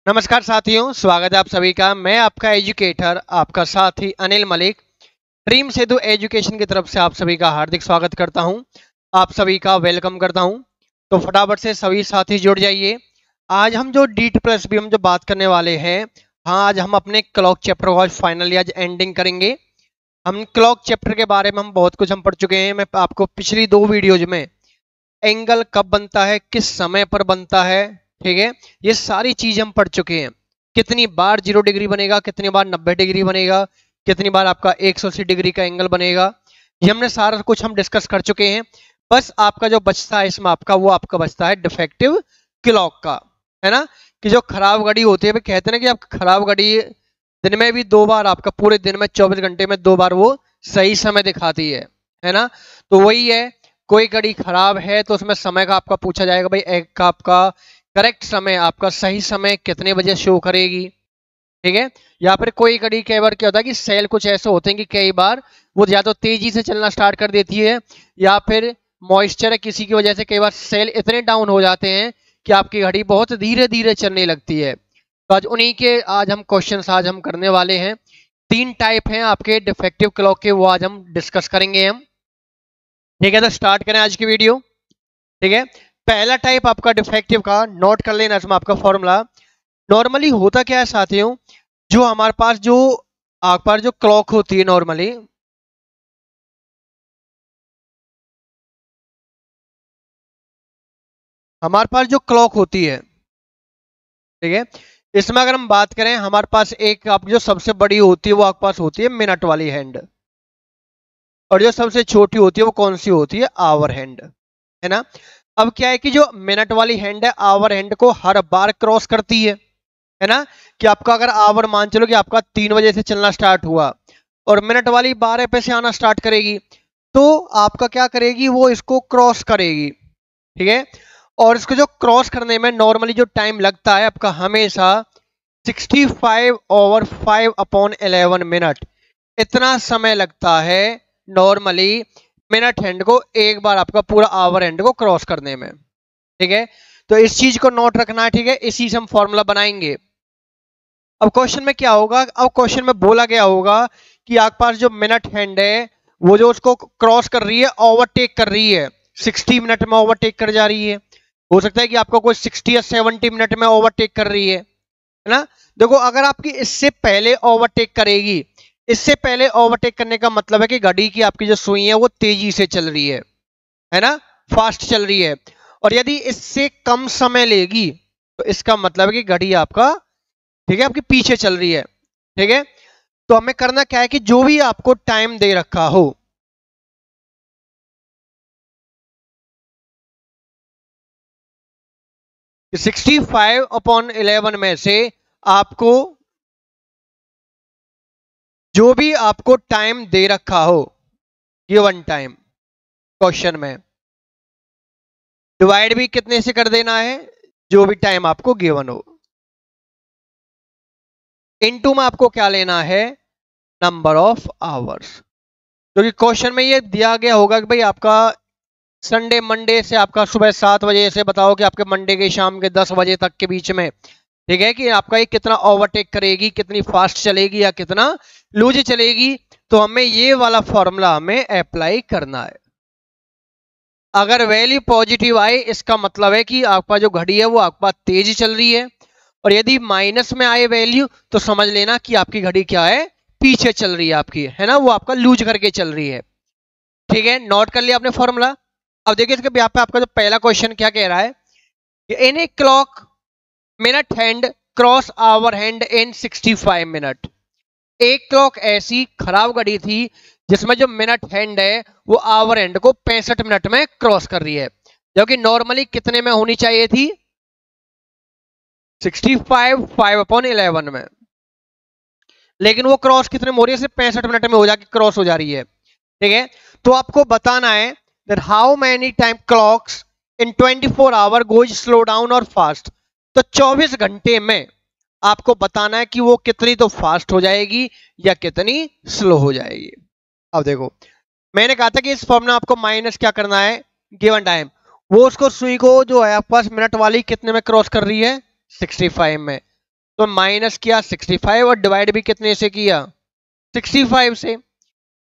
नमस्कार साथियों, स्वागत है आप सभी का। मैं आपका एजुकेटर, आपका साथी अनिल मलिक, ड्रीम सेतु एजुकेशन की तरफ से आप सभी का हार्दिक स्वागत करता हूं, आप सभी का वेलकम करता हूं। तो फटाफट से सभी साथी जुड़ जाइए। आज हम जो डी प्लस बी हम जो बात करने वाले हैं, हाँ, आज हम अपने क्लॉक चैप्टर को आज फाइनली आज एंडिंग करेंगे। हम क्लॉक चैप्टर के बारे में हम बहुत कुछ हम पढ़ चुके हैं। मैं आपको पिछली 2 वीडियोज में एंगल कब बनता है, किस समय पर बनता है, ठीक है, ये सारी चीज हम पढ़ चुके हैं। कितनी बार 0 डिग्री बनेगा, कितनी बार 90 डिग्री बनेगा, कितनी बार आपका 180 डिग्री का एंगल बनेगा, ये हमने सारा कुछ हम डिस्कस कर चुके हैं। बस आपका जो बचता है इसमें आपका बचता है डिफेक्टिव क्लॉक का, है ना, कि जो खराब घड़ी होती है, कहते हैं ना कि आप खराब घड़ी दिन में भी 2 बार, आपका पूरे दिन में 24 घंटे में 2 बार वो सही समय दिखाती है ना। तो वही है, कोई घड़ी खराब है तो उसमें समय का आपका पूछा जाएगा, भाई एक का आपका करेक्ट समय, आपका सही समय कितने बजे शो करेगी, ठीक है। या फिर कोई घड़ी कई बार क्या होता है कि सेल कुछ ऐसे होते हैं कि कई बार वो या तो तेजी से चलना स्टार्ट कर देती है, या फिर मॉइस्चर किसी की वजह से कई बार सेल इतने डाउन हो जाते हैं कि आपकी घड़ी बहुत धीरे धीरे चलने लगती है। तो आज उन्हीं के आज हम क्वेश्चंस आज हम करने वाले हैं। 3 टाइप हैं आपके डिफेक्टिव क्लॉक के, वो आज हम डिस्कस करेंगे हम, ठीक है। तो स्टार्ट करें आज की वीडियो, ठीक है। पहला टाइप आपका डिफेक्टिव का, नोट कर लेना इसमें आपका फॉर्मूला। नॉर्मली होता क्या है साथियों, जो हमारे पास जो आपके पास जो क्लॉक होती है, नॉर्मली हमारे पास जो क्लॉक होती है, ठीक है, इसमें अगर हम बात करें, हमारे पास एक आपकी जो सबसे बड़ी होती है वो आपके पास होती है मिनट वाली हैंड, और जो सबसे छोटी होती है वो कौन सी होती है, आवर हैंड, है ना। अब क्या है कि जो मिनट वाली हैंड है, आवर हैंड को हर बार क्रॉस करती है ना, कि आपका अगर आवर मान चलो कि आपका 3 बजे से चलना स्टार्ट हुआ और मिनट वाली 12 पे से आना स्टार्ट करेगी, तो आपका क्या करेगी, वो इसको क्रॉस करेगी, ठीक है। और इसको जो क्रॉस करने में नॉर्मली जो टाइम लगता है आपका हमेशा 65/5/11 मिनट, इतना समय लगता है नॉर्मली मिनट हैंड को एक बार आपका पूरा आवर हैंड को क्रॉस करने में, ठीक है। तो इस चीज को नोट रखना है, ठीक है, इसी से हम फॉर्मूला बनाएंगे। अब क्वेश्चन में क्या होगा, अब क्वेश्चन में बोला गया होगा कि आपके पास जो मिनट हैंड है वो जो उसको क्रॉस कर रही है, ओवरटेक कर रही है, 60 मिनट में ओवरटेक कर जा रही है। हो सकता है कि आपको कोई 60 या 70 मिनट में ओवरटेक कर रही है ना। देखो, अगर आपकी इससे पहले ओवरटेक करेगी, इससे पहले ओवरटेक करने का मतलब है कि घड़ी की आपकी जो सुई है वो तेजी से चल रही है ना, फास्ट चल रही है। और यदि इससे कम समय लेगी तो इसका मतलब है कि घड़ी आपका, ठीक है, आपके पीछे चल रही है, ठीक है। तो हमें करना क्या है कि जो भी आपको टाइम दे रखा हो, 65/11 में से आपको जो भी आपको टाइम दे रखा हो, गिवन टाइम, क्वेश्चन में डिवाइड भी कितने से कर देना है, जो भी टाइम आपको गिवन हो, इनटू में आपको क्या लेना है, नंबर ऑफ आवर्स। क्योंकि क्वेश्चन में ये दिया गया होगा कि भाई आपका संडे मंडे से आपका सुबह 7 बजे से बताओ कि आपके मंडे के शाम के 10 बजे तक के बीच में, ठीक है, कि आपका ये कितना ओवरटेक करेगी, कितनी फास्ट चलेगी या कितना लूज चलेगी। तो हमें ये वाला फॉर्मूला हमें अप्लाई करना है। अगर वैल्यू पॉजिटिव आए, इसका मतलब है कि आपका जो घड़ी है वो आपका तेज चल रही है, और यदि माइनस में आए वैल्यू तो समझ लेना कि आपकी घड़ी क्या है, पीछे चल रही है आपकी, है ना, वो आपका लूज करके चल रही है, ठीक है। नोट कर लिया आपने फॉर्मूला। अब देखिए इसके यहाँ पे आपका जो पहला क्वेश्चन क्या कह रहा है, in a clock minute hand cross hour hand in 65 minute. एक क्लॉक ऐसी खराब घड़ी थी जिसमें जो मिनट हैंड है वो आवर हैंड को 65 मिनट में क्रॉस कर रही है, जो कि नॉर्मली कितने में होनी चाहिए थी, 65/5/11 में, लेकिन वो क्रॉस कितने में हो रही है, सिर्फ 65 मिनट में हो जाके क्रॉस हो जा रही है, ठीक है। तो आपको बताना है that how many time clocks in 24 hour goes slow down और fast। तो 24 घंटे में आपको बताना है कि वो कितनी तो फास्ट हो जाएगी या कितनी स्लो हो जाएगी। अब देखो, मैंने कहा था कि इस फॉर्म में आपको माइनस क्या करना है, गिवन टाइम, वो उसको सुई को जो है आपके पास मिनट वाली कितने में क्रॉस कर रही है, 65 में, तो माइनस किया 65 और डिवाइड भी कितने से किया 65 से।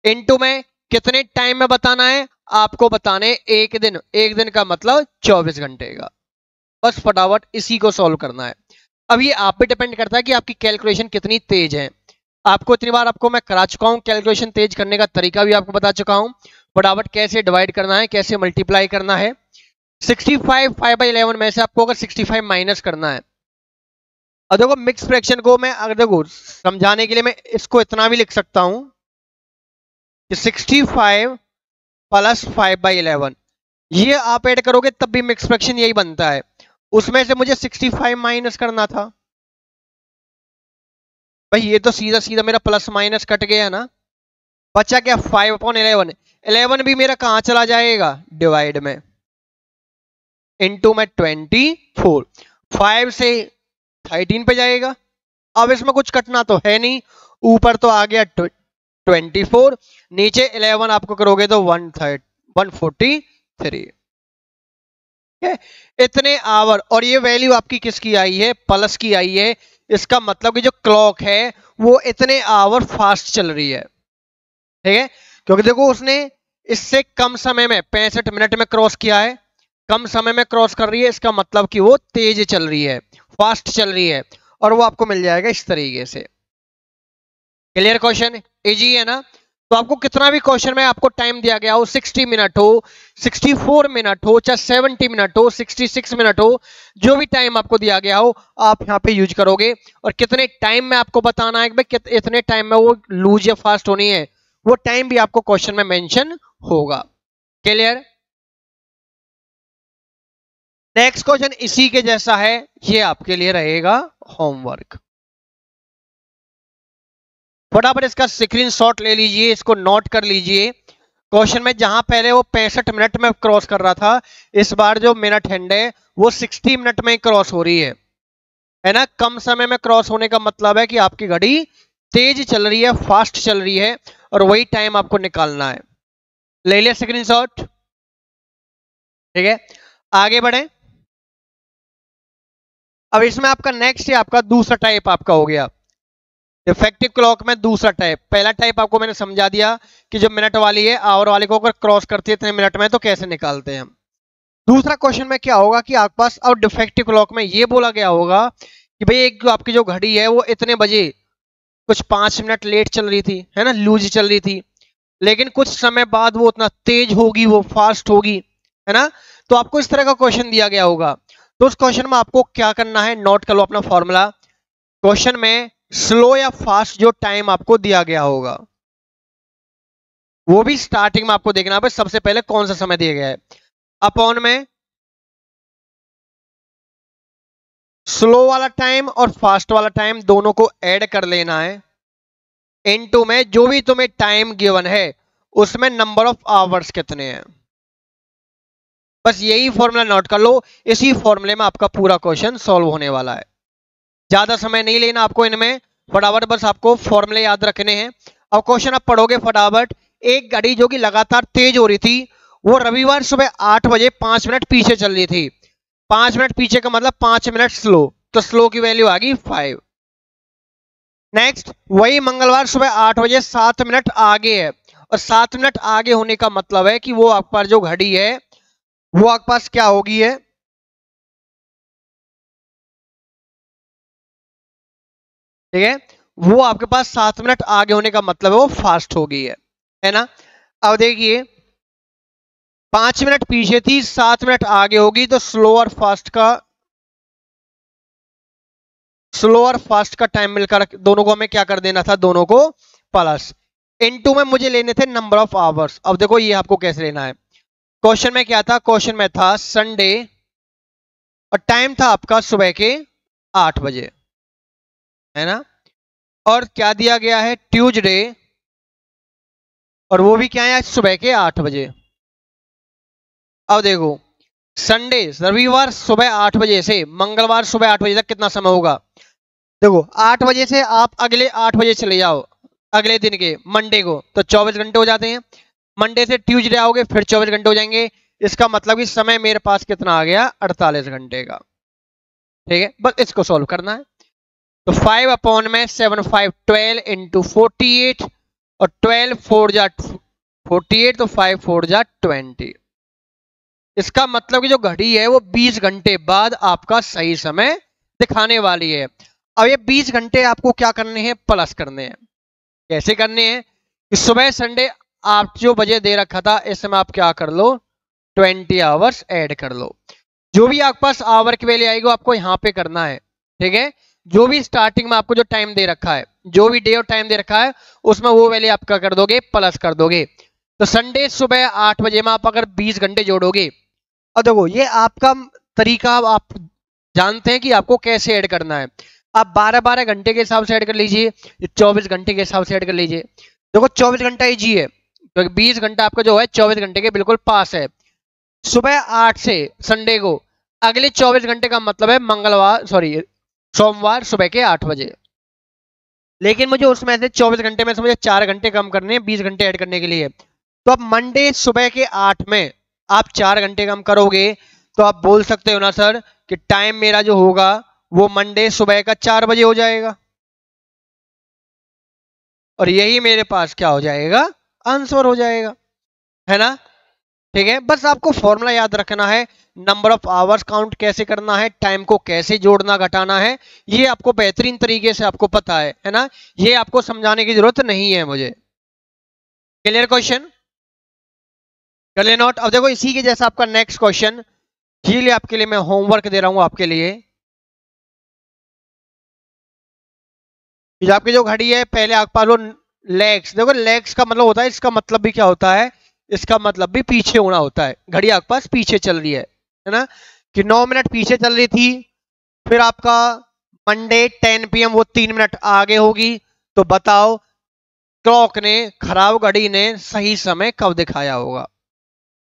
इनटू में कितने टाइम में बताना है आपको, बताने एक दिन, एक दिन का मतलब 24 घंटे का। बस फटाफट इसी को सॉल्व करना है। अब ये आप पे डिपेंड करता है कि आपकी कैलकुलेशन कितनी तेज है। आपको इतनी बार आपको मैं करा चुका हूं, कैलकुलेशन तेज करने का तरीका भी आपको बता चुका हूं, फटाफट कैसे डिवाइड करना है, कैसे मल्टीप्लाई करना है। 65 5/11 में से आपको अगर 65 माइनस करना है, और देखो मिक्स फ्रैक्शन को मैं अगर देखो समझाने के लिए मैं इसको इतना भी लिख सकता हूं कि 65 प्लस 5/11, ये आप ऐड करोगे तब भी मिक्स फ्रैक्शन यही बनता है। उसमें से मुझे 65 माइनस करना था भाई, ये तो सीधा सीधा मेरा प्लस माइनस कट गया ना, बचा क्या 5/11। 11 भी मेरा कहां चला जाएगा डिवाइड में, इनटू में 24, 5 से 13 पे जाएगा। अब इसमें कुछ कटना तो है नहीं, ऊपर तो आ गया 24, नीचे 11 आपको करोगे तो 143। इतने आवर, और ये वैल्यू आपकी किसकी आई है, प्लस की आई है। इसका मतलब कि जो क्लॉक है वो इतने आवर फास्ट चल रही है, ठीक है, क्योंकि देखो उसने इससे कम समय में 65 मिनट में क्रॉस किया है, कम समय में क्रॉस कर रही है, इसका मतलब कि वो तेज चल रही है, फास्ट चल रही है, और वो आपको मिल जाएगा इस तरीके से। क्लियर क्वेश्चन, इजी है ना। तो आपको कितना भी क्वेश्चन में आपको टाइम दिया गया हो, 60 मिनट हो, 64 मिनट हो, चाहे 70 मिनट हो, 66 मिनट हो, जो भी टाइम आपको दिया गया हो आप यहाँ पे यूज करोगे। और कितने टाइम में आपको बताना है कि भाई इतने टाइम में वो लूज या फास्ट होनी है, वो टाइम भी आपको क्वेश्चन में मेंशन होगा। क्लियर। नेक्स्ट क्वेश्चन इसी के जैसा है, ये आपके लिए रहेगा होमवर्क। फटाफट इसका स्क्रीनशॉट ले लीजिए, इसको नोट कर लीजिए। क्वेश्चन में जहां पहले वो 65 मिनट में क्रॉस कर रहा था, इस बार जो मिनट हैंड है वो 60 मिनट में क्रॉस हो रही है ना। कम समय में क्रॉस होने का मतलब है कि आपकी घड़ी तेज चल रही है, फास्ट चल रही है, और वही टाइम आपको निकालना है। ले लिया स्क्रीनशॉट, ठीक है, आगे बढ़े। अब इसमें आपका नेक्स्ट है, आपका दूसरा टाइप आपका हो गया इफेक्टिव क्लॉक में दूसरा टाइप। पहला टाइप आपको मैंने समझा दिया कि जो मिनट वाली है, आवर वाले को अगर क्रॉस करती है इतने मिनट में तो कैसे निकालते हैं हम। दूसरा क्वेश्चन में क्या होगा कि आपके पास अब डिफेक्टिव क्लॉक में ये बोला गया होगा कि भाई एक जो आपकी जो घड़ी है वो इतने बजे कुछ 5 मिनट लेट चल रही थी, है ना, लूज चल रही थी, लेकिन कुछ समय बाद वो उतना तेज होगी, वो फास्ट होगी, है ना। तो आपको इस तरह का क्वेश्चन दिया गया होगा, तो उस क्वेश्चन में आपको क्या करना है, नोट कर लो अपना फॉर्मूला। क्वेश्चन में स्लो या फास्ट जो टाइम आपको दिया गया होगा वो भी स्टार्टिंग में आपको देखना है सबसे पहले कौन सा समय दिया गया है। अपॉन में स्लो वाला टाइम और फास्ट वाला टाइम दोनों को ऐड कर लेना है, इनटू में जो भी तुम्हें टाइम गिवन है उसमें नंबर ऑफ आवर्स कितने हैं। बस यही फॉर्मूला नोट कर लो, इसी फॉर्मूले में आपका पूरा क्वेश्चन सॉल्व होने वाला है। ज्यादा समय नहीं लेना आपको इनमें, फटाफट बस आपको फॉर्मूले याद रखने हैं। अब क्वेश्चन आप पढ़ोगे फटाफट। एक घड़ी जो कि लगातार तेज हो रही थी, वो रविवार सुबह 8 बजे 5 मिनट पीछे चल रही थी। 5 मिनट पीछे का मतलब 5 मिनट स्लो, तो स्लो की वैल्यू आ गई 5। नेक्स्ट, वही मंगलवार सुबह 8 बजे 7 मिनट आगे है, और 7 मिनट आगे होने का मतलब है कि वो आपके पास जो घड़ी है वो आपके पास क्या होगी है, ठीक है, वो आपके पास 7 मिनट आगे होने का मतलब है वो फास्ट हो गई है ना। अब देखिए 5 मिनट पीछे थी, 7 मिनट आगे होगी, तो स्लो और फास्ट का टाइम मिलकर दोनों को हमें क्या कर देना था, दोनों को प्लस। इनटू में मुझे लेने थे नंबर ऑफ आवर्स। अब देखो ये आपको कैसे लेना है। क्वेश्चन में क्या था, क्वेश्चन में था संडे और टाइम था आपका सुबह के 8 बजे, है ना, और क्या दिया गया है ट्यूसडे, और वो भी क्या है सुबह के 8 बजे। अब देखो संडे रविवार सुबह 8 बजे से मंगलवार सुबह 8 बजे तक कितना समय होगा। देखो 8 बजे से आप अगले 8 बजे चले जाओ अगले दिन के मंडे को, तो 24 घंटे हो जाते हैं। मंडे से ट्यूसडे आओगे फिर 24 घंटे हो जाएंगे। इसका मतलब कि समय मेरे पास कितना आ गया, 48 घंटे का। ठीक है, बस इसको सॉल्व करना है। तो 5 अपॉन में 7 5 12 इंटू 48 और 12 4 जा 48 तो 5 4 जा 20। इसका मतलब कि जो घड़ी है वो 20 घंटे बाद आपका सही समय दिखाने वाली है। अब ये 20 घंटे आपको क्या करने हैं, प्लस करने हैं। कैसे करने हैं कि सुबह संडे आप जो बजे दे रखा था इसमें आप क्या कर लो, 20 आवर्स ऐड कर लो। जो भी आपके पास आवर की वैल्यू आएगी आपको यहाँ पे करना है, ठीक है। जो भी स्टार्टिंग में आपको जो टाइम दे रखा है, जो भी डे और टाइम दे रखा है उसमें वो वैल्यू आपका कर दोगे, प्लस कर दोगे। तो संडे सुबह 8 बजे में आप अगर 20 घंटे जोड़ोगे, और देखो ये आपका तरीका आप जानते हैं कि आपको कैसे ऐड करना है। आप 12-12 घंटे के हिसाब से ऐड कर लीजिए, 24 घंटे के हिसाब से ऐड कर लीजिए। देखो 24 घंटा इजी है क्योंकि 20 घंटा आपका जो है 24 घंटे के बिल्कुल पास है। सुबह 8 से संडे को अगले 24 घंटे का मतलब है मंगलवार सोमवार सुबह के 8 बजे। लेकिन मुझे उसमें से 24 घंटे में से मुझे 4 घंटे कम करने हैं 20 घंटे ऐड करने के लिए। तो अब मंडे सुबह के 8 में आप 4 घंटे कम करोगे तो आप बोल सकते हो ना सर कि टाइम मेरा जो होगा वो मंडे सुबह का 4 बजे हो जाएगा, और यही मेरे पास क्या हो जाएगा, आंसर हो जाएगा, है ना। ठीक है, बस आपको फॉर्मूला याद रखना है, नंबर ऑफ आवर्स काउंट कैसे करना है, टाइम को कैसे जोड़ना घटाना है, ये आपको बेहतरीन तरीके से आपको पता है ना। ये आपको समझाने की जरूरत नहीं है मुझे। क्लियर क्वेश्चन, कर ले नोट। अब देखो इसी के जैसा आपका नेक्स्ट क्वेश्चन, ये लिए आपके लिए मैं होमवर्क दे रहा हूं आपके लिए। आपकी जो घड़ी है पहले आपके पास वो लेग्स, देखो लेग्स का मतलब होता है, इसका मतलब भी क्या होता है, इसका मतलब भी पीछे होना होता है। घड़ी आपके पास पीछे चल रही है ना, कि 9 मिनट पीछे चल रही थी, फिर आपका मंडे 10 PM वो 3 मिनट आगे होगी। तो बताओ क्लॉक ने, खराब घड़ी ने सही समय कब दिखाया होगा,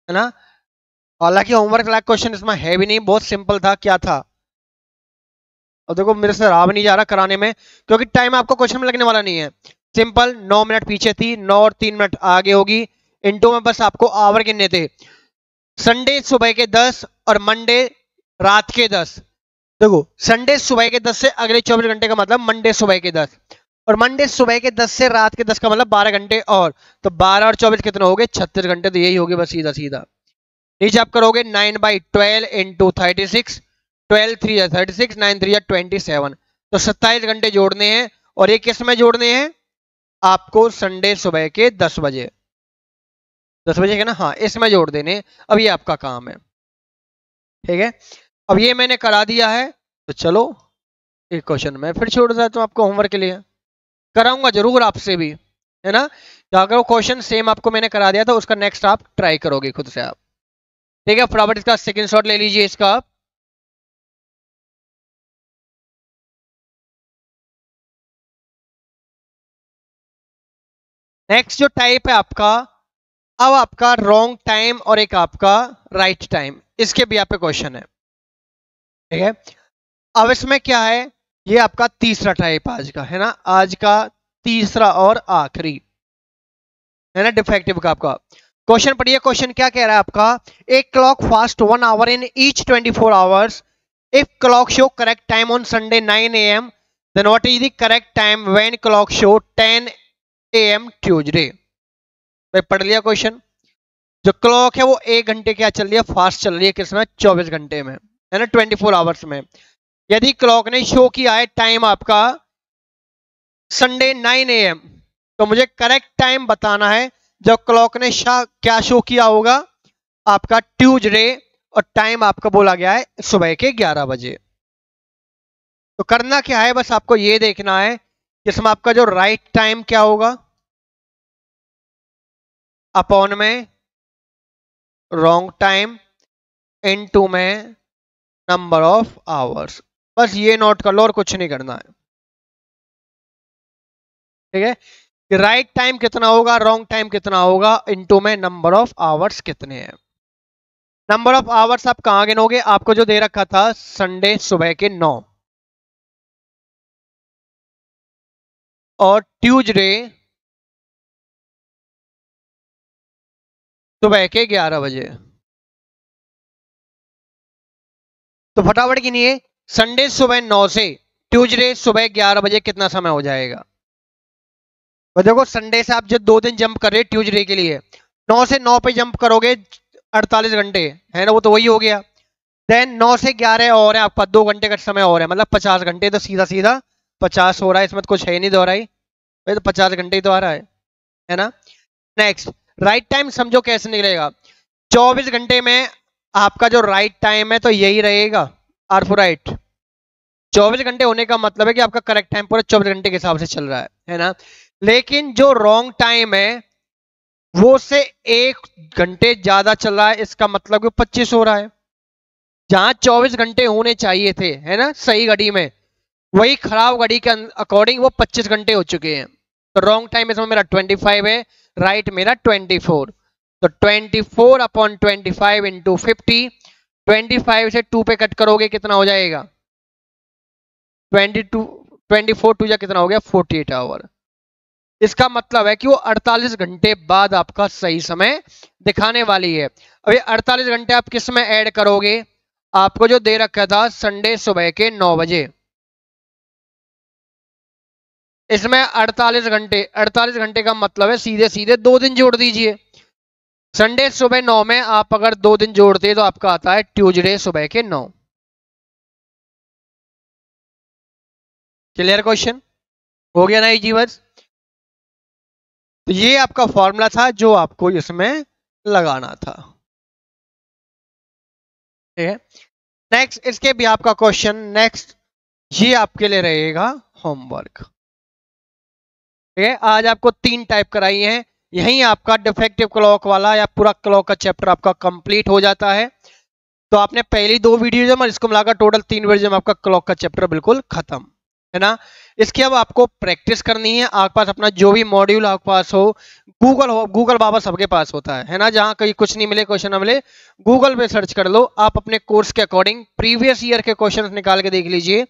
है ना। हालांकि होमवर्क लायक क्वेश्चन इसमें है भी नहीं, बहुत सिंपल था। क्या था, और देखो मेरे से रहा भी नहीं जा रहा कराने में क्योंकि टाइम आपको क्वेश्चन में लगने वाला नहीं है। सिंपल, 9 मिनट पीछे थी, 9 और 3 मिनट आगे होगी, इनटू में बस आपको आवर गिनने थे। संडे सुबह के 10 और मंडे रात के 10। देखो संडे सुबह के 10 से अगले 24 घंटे का मतलब मंडे सुबह के 10, और मंडे सुबह के 10 से रात के 10 का मतलब 12 घंटे और। तो 12 और 24 कितने हो गए, 36 घंटे। तो यही होगी बस सीधा सीधा। नीचे आप करोगे 9/12 इंटू 36, 12 3 या 36, 9 3 या 27। तो 27 घंटे जोड़ने हैं, और ये किस में जोड़ने हैं, आपको संडे सुबह के 10 बजे, 10 बजे के ना, हाँ इसमें जोड़ देने। अब ये आपका काम है, ठीक है। अब ये मैंने करा दिया है, तो चलो एक क्वेश्चन मैं फिर छोड़ देता हूँ आपको होमवर्क के लिए। कराऊंगा जरूर आपसे भी, है ना। तो अगर वो क्वेश्चन सेम आपको मैंने करा दिया तो उसका नेक्स्ट आप ट्राई करोगे खुद से आप, ठीक है। फटाफट इसका सेकंड शॉट ले लीजिए इसका आप। नेक्स्ट जो टाइप है आपका, अब आपका रॉन्ग टाइम और एक आपका राइट टाइम, इसके भी आपके क्वेश्चन है, ठीक है। अब इसमें क्या है, ये आपका तीसरा टाइप आज का, है ना, आज का तीसरा और आखिरी, है ना, डिफेक्टिव का आपका क्वेश्चन। पढ़िए क्वेश्चन क्या कह रहा है आपका, एक clock fast 1 hour in each 24 hours, if clock show correct time on Sunday 9 AM, then what is the correct time when clock show 10 AM Tuesday. भाई पढ़ लिया क्वेश्चन। जो क्लॉक है वो 1 घंटे क्या चल रही है, फास्ट चल रही है, किसमें, 24 घंटे में, है ना, 24 आवर्स में। यदि क्लॉक ने शो किया है टाइम आपका संडे 9 AM, तो मुझे करेक्ट टाइम बताना है जब क्लॉक ने क्या शो किया होगा, आपका ट्यूजडे, और टाइम आपका बोला गया है सुबह के 11 बजे। तो करना क्या है, बस आपको ये देखना है इसमें आपका जो राइट टाइम क्या होगा, अपॉन में रॉन्ग टाइम इनटू में नंबर ऑफ आवर्स। बस ये नोट कर लो और कुछ नहीं करना है, ठीक है। कि राइट टाइम कितना होगा, रॉन्ग टाइम कितना होगा, इनटू में नंबर ऑफ आवर्स कितने हैं। नंबर ऑफ आवर्स आप कहां गिनोगे, आपको जो दे रखा था संडे सुबह के 9 और ट्यूजडे सुबह के 11 बजे। तो फटाफट गिनिए, संडे सुबह 9 से ट्यूसडे सुबह 11 बजे कितना समय हो जाएगा। तो देखो संडे से आप जो 2 दिन जंप कर रहे हैं ट्यूसडे के लिए, 9 से 9 पे जंप करोगे 48 घंटे है ना, वो तो वही हो गया। देन 9 से 11 और है आपका 2 घंटे का समय और है, मतलब 50 घंटे, तो सीधा सीधा 50 हो रहा है, इसमें तो कुछ है नहीं दोहराई, तो 50 घंटे ही तो आ रहा है ना। नेक्स्ट राइट टाइम समझो कैसे निकलेगा। 24 घंटे में आपका जो राइट टाइम है तो यही रहेगा, आर फॉर राइट। 24 घंटे होने का मतलब है कि आपका करेक्ट टाइम पूरा 24 घंटे के हिसाब से चल रहा है ना। लेकिन जो रॉन्ग टाइम है वो से 1 घंटे ज्यादा चल रहा है, इसका मतलब कि 25 हो रहा है। जहां 24 घंटे होने चाहिए थे है ना सही घड़ी में, वही खराब घड़ी के अकॉर्डिंग वो 25 घंटे हो चुके हैं। तो रॉन्ग टाइम इसमें मेरा 25 है, राइट मेरा 24। तो 24 अपॉन 25 इंटू 50, 25 से 2 पे कट करोगे कितना हो जाएगा 22, 24 टू जा कितना हो गया 48 आवर। इसका मतलब है कि वो 48 घंटे बाद आपका सही समय दिखाने वाली है। अब ये 48 घंटे आप किस में ऐड करोगे, आपको जो दे रखा था संडे सुबह के 9 बजे, इसमें 48 घंटे का मतलब है सीधे सीधे 2 दिन जोड़ दीजिए। संडे सुबह 9 में आप अगर 2 दिन जोड़ते तो आपका आता है ट्यूसडे सुबह के 9। क्लियर क्वेश्चन हो गया ना इजी बस। तो ये आपका फॉर्मूला था जो आपको इसमें लगाना था, ठीक है। नेक्स्ट इसके भी आपका क्वेश्चन, नेक्स्ट ये आपके लिए रहेगा होमवर्क, ठीक है। आज आपको 3 टाइप कराई हैं, यही आपका डिफेक्टिव क्लॉक वाला या पूरा क्लॉक का चैप्टर आपका कंप्लीट हो जाता है। तो आपने पहली 2 वीडियो में इसको मिलाकर टोटल 3 वीडियो में आपका क्लॉक का चैप्टर बिल्कुल खत्म है ना। इसके अब आपको प्रैक्टिस करनी है, आपके पास अपना जो भी मॉड्यूल आपके पास हो, गूगल बाबा सबके पास होता है ना। जहां कहीं कुछ नहीं मिले, क्वेश्चन ना मिले, गूगल पे सर्च कर लो, आप अपने कोर्स के अकॉर्डिंग प्रीवियस ईयर के क्वेश्चन निकाल के देख लीजिए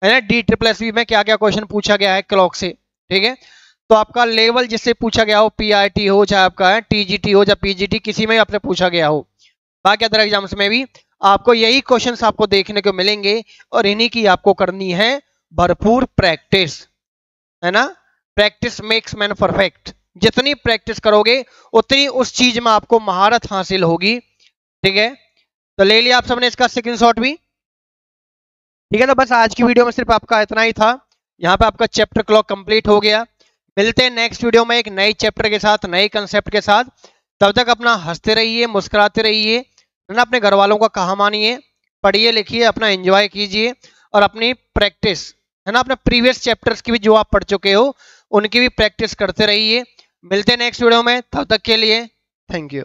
है ना। DSSS में क्या क्या क्वेश्चन पूछा गया है क्लॉक से, ठीक है। तो आपका लेवल जिससे पूछा गया हो, PRT हो चाहे आपका है TGT हो चाहे PGT, किसी में आपसे पूछा गया हो, बाकी अदर एग्जाम्स में भी आपको यही क्वेश्चंस आपको देखने को मिलेंगे। और इन्हीं की आपको करनी है भरपूर प्रैक्टिस, है ना। प्रैक्टिस मेक्स मैन परफेक्ट, जितनी प्रैक्टिस करोगे उतनी उस चीज में आपको महारत हासिल होगी, ठीक है। तो ले लिया आप सबने इसका स्क्रीनशॉट भी, ठीक है। तो बस आज की वीडियो में सिर्फ आपका इतना ही था, यहाँ पे आपका चैप्टर क्लॉक कंप्लीट हो गया। मिलते हैं नेक्स्ट वीडियो में एक नए चैप्टर के साथ, नए कंसेप्ट के साथ। तब तक अपना हंसते रहिए, मुस्कुराते रहिए, है ना। अपने घर वालों का कहा मानिए, पढ़िए लिखिए, अपना एंजॉय कीजिए और अपनी प्रैक्टिस, है ना, अपने प्रीवियस चैप्टर्स की भी जो आप पढ़ चुके हो उनकी भी प्रैक्टिस करते रहिए। मिलते हैं नेक्स्ट वीडियो में, तब तक के लिए थैंक यू।